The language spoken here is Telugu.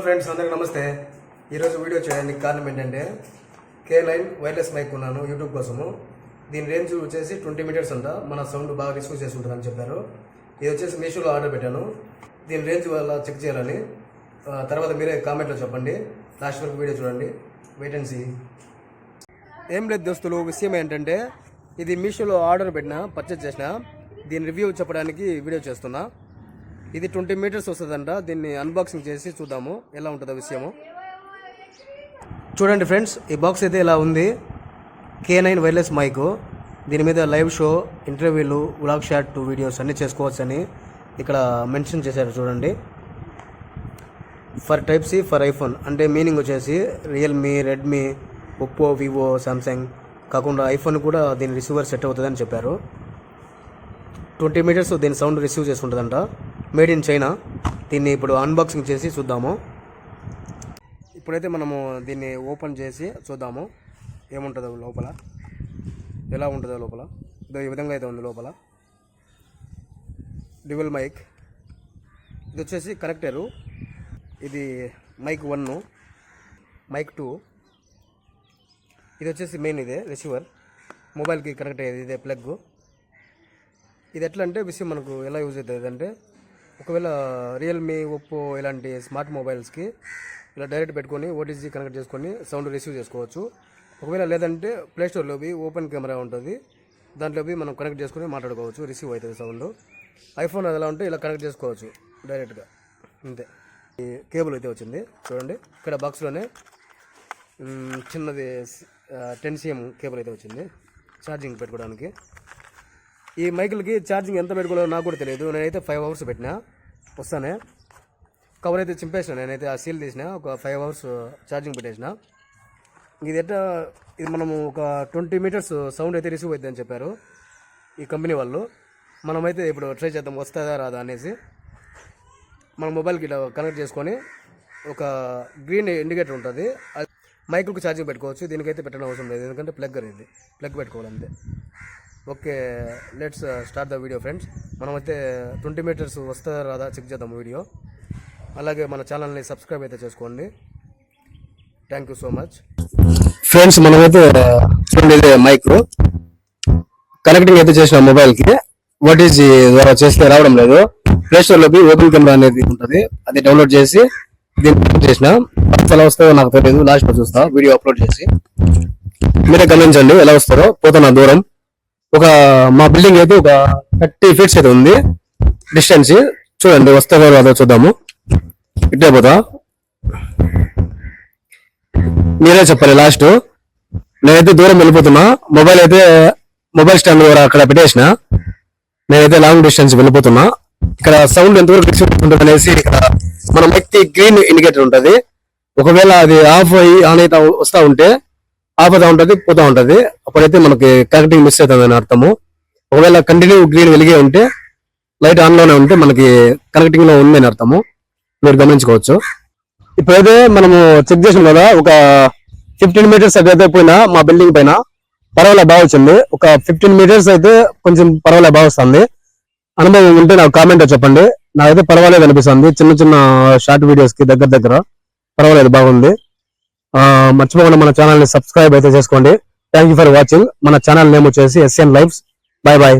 ఫ్రెండ్స్ అందరికీ నమస్తే. ఈరోజు వీడియో చేయడానికి కారణం ఏంటంటే K9 వైర్లెస్ మైక్ కొన్నాను యూట్యూబ్ కోసము. దీని రేంజ్ వచ్చేసి 20 మీటర్స్ అంట. మన సౌండ్ బాగా రిసీవ్ చేసుకుంటుందని చెప్పారు. ఇది వచ్చేసి మీషోలో ఆర్డర్ పెట్టాను. దీని రేంజ్ వల్ల చెక్ చేయాలని తర్వాత మీరే కామెంట్లో చెప్పండి. లాస్ట్ వరకు వీడియో చూడండి. Wait and see. ఏం లేదు దోస్తులు, విషయం ఏంటంటే ఇది మీషోలో ఆర్డర్ పెట్టిన, పర్చేజ్ చేసిన. దీని రివ్యూ చెప్పడానికి వీడియో చేస్తున్నా. ఇది 20 మీటర్స్ వస్తుందంట. దీన్ని అన్బాక్సింగ్ చేసి చూద్దాము ఎలా ఉంటుందో విషయము. చూడండి ఫ్రెండ్స్, ఈ బాక్స్ అయితే ఇలా ఉంది. K9 wireless mic. దీని మీద లైవ్ షో, ఇంటర్వ్యూలు, వ్లాగ్ షాట్ వీడియోస్ అన్నీ చేసుకోవచ్చని ఇక్కడ మెన్షన్ చేశారు. చూడండి, for type C for iPhone అంటే మీనింగ్ వచ్చేసి Realme, Redmi, Oppo, Vivo, Samsung కాకుండా ఐఫోన్ కూడా దీని రిసీవర్ సెట్ అవుతుందని చెప్పారు. 20 మీటర్స్ దీని సౌండ్ రిసీవ్ చేసుకుంటుందంట. Made in China. దీన్ని ఇప్పుడు అన్బాక్సింగ్ చేసి చూద్దాము. ఇప్పుడైతే మనము దీన్ని ఓపెన్ చేసి చూద్దాము ఏముంటుందో లోపల, ఎలా ఉంటుందో లోపల. ఈ విధంగా అయితే ఉంది లోపల. Dual mic. ఇది వచ్చేసి కనెక్టరు. ఇది మైక్ 1, మైక్ 2. ఇది వచ్చేసి మెయిన్, ఇదే రిసీవర్, మొబైల్కి కనెక్ట్ అయ్యేది. ఇదే ప్లగ్. ఇది ఎట్లా అంటే విషయం మనకు ఎలా యూజ్ అవుతుంది అంటే, ఒకవేళ రియల్మీ, ఒప్పో ఇలాంటి స్మార్ట్ మొబైల్స్కి ఇలా డైరెక్ట్ పెట్టుకొని ఓటీజీ కనెక్ట్ చేసుకొని సౌండ్ రిసీవ్ చేసుకోవచ్చు. ఒకవేళ లేదంటే ప్లేస్టోర్లోవి ఓపెన్ కెమెరా ఉంటుంది, దాంట్లోవి మనం కనెక్ట్ చేసుకొని మాట్లాడుకోవచ్చు, రిసీవ్ అవుతుంది సౌండ్. ఐఫోన్ అది ఎలా ఉంటే ఇలా కనెక్ట్ చేసుకోవచ్చు డైరెక్ట్గా, అంతే. ఈ కేబుల్ అయితే వచ్చింది చూడండి. ఇక్కడ బాక్స్లోనే చిన్నది 10 cm కేబుల్ అయితే వచ్చింది ఛార్జింగ్ పెట్టుకోవడానికి. ఈ మైకులకి ఛార్జింగ్ ఎంత పెట్టుకోవాలో నాకు కూడా తెలియదు. నేనైతే 5 hours పెట్టినా. వస్తానే కవర్ అయితే చింపేసిన, నేనైతే ఆ సీల్ తీసిన. ఒక 5 hours ఛార్జింగ్ పెట్టేసిన. ఇది ఎట్లా, ఇది మనము ఒక 20 మీటర్స్ సౌండ్ అయితే రిసీవ్ అవుతుందని చెప్పారు ఈ కంపెనీ వాళ్ళు. మనమైతే ఇప్పుడు ట్రై చేద్దాం వస్తుందా రాదా అనేసి. మన మొబైల్కి ఇట్లా కనెక్ట్ చేసుకొని ఒక గ్రీన్ ఇండికేటర్ ఉంటుంది, అది మైకులకు ఛార్జింగ్ పెట్టుకోవచ్చు. దీనికైతే పెట్టడం అవసరం లేదు, ఎందుకంటే ప్లగ్ అనేది ప్లగ్ పెట్టుకోవాలి అంతే. Okay, let's start the video friends. మనమైతే 20 మీటర్స్ వస్తుందా రాదా చెక్ చేద్దాం వీడియో. అలాగే మన ఛానల్ని సబ్స్క్రైబ్ అయితే చేసుకోండి. Thank you so much friends. మనమైతే చూడండి, ఇదే మైక్ కనెక్టింగ్ అయితే చేసిన మొబైల్కి. ఓటీజీ ద్వారా చేస్తే రావడం లేదు. ప్లేస్టోర్లోకి ఓపెన్ కెమెరా అనేది ఉంటుంది, అది డౌన్లోడ్ చేసి దీన్ని చేసిన. ఎలా వస్తుందో నాకు తెలియదు, లాస్ట్లో చూస్తా వీడియో అప్లోడ్ చేసి. మీరే గమనించండి ఎలా వస్తారో. పోతున్నా దూరం, ఒక మా బిల్డింగ్ అయితే ఒక 30 feet అయితే ఉంది డిస్టెన్స్. చూడండి వస్తుందో రాదో చూద్దాము. ఇట్టే పోతా, మీరే చెప్పాలి లాస్ట్. నేనైతే దూరం వెళ్ళిపోతున్నా. మొబైల్ స్టాండ్ ద్వారా అక్కడ పెట్టేసిన. నేనైతే లాంగ్ డిస్టెన్స్ వెళ్ళిపోతున్నా. ఇక్కడ సౌండ్ ఎంతవరకు రిసీవ్ ఉంటుంది అనేసి ఇక్కడ మన మైక్ గ్రీన్ ఇండికేటర్ ఉంటుంది. ఒకవేళ అది ఆఫ్ అయ్యి ఆన్ అయితే వస్తూ ఉంటే ఆఫ్ అవుతా ఉంటుంది, పోతా ఉంటుంది. అప్పుడైతే మనకి కనెక్టింగ్ మిస్ అవుతుందని అర్థము. ఒకవేళ కంటిన్యూ గ్రీన్ వెలిగే ఉంటే, లైట్ ఆన్ లోనే ఉంటే మనకి కనెక్టింగ్ లో ఉందని అర్థము. మీరు గమనించుకోవచ్చు. ఇప్పుడైతే మనము చెక్ చేసాం కదా, ఒక 15 మీటర్స్ అయితే పోయినా మా బిల్డింగ్ పైన పర్వాలే బాగా వచ్చింది. ఒక 15 మీటర్స్ అయితే కొంచెం పర్వాలే బాగా వస్తుంది. అనుభవం ఉంటే నాకు కామెంట్ చెప్పండి. నాకైతే పర్వాలేదు అనిపిస్తుంది. చిన్న చిన్న షార్ట్ వీడియోస్ కి దగ్గర పర్వాలేదు, బాగుంది. మర్చిపోకుండా మన ఛానల్ ని సబ్స్క్రైబ్ అయితే చేసుకోండి. Thank you for watching. మన ఛానల్ నేమ్ వచ్చేసి SN Lives. Bye bye.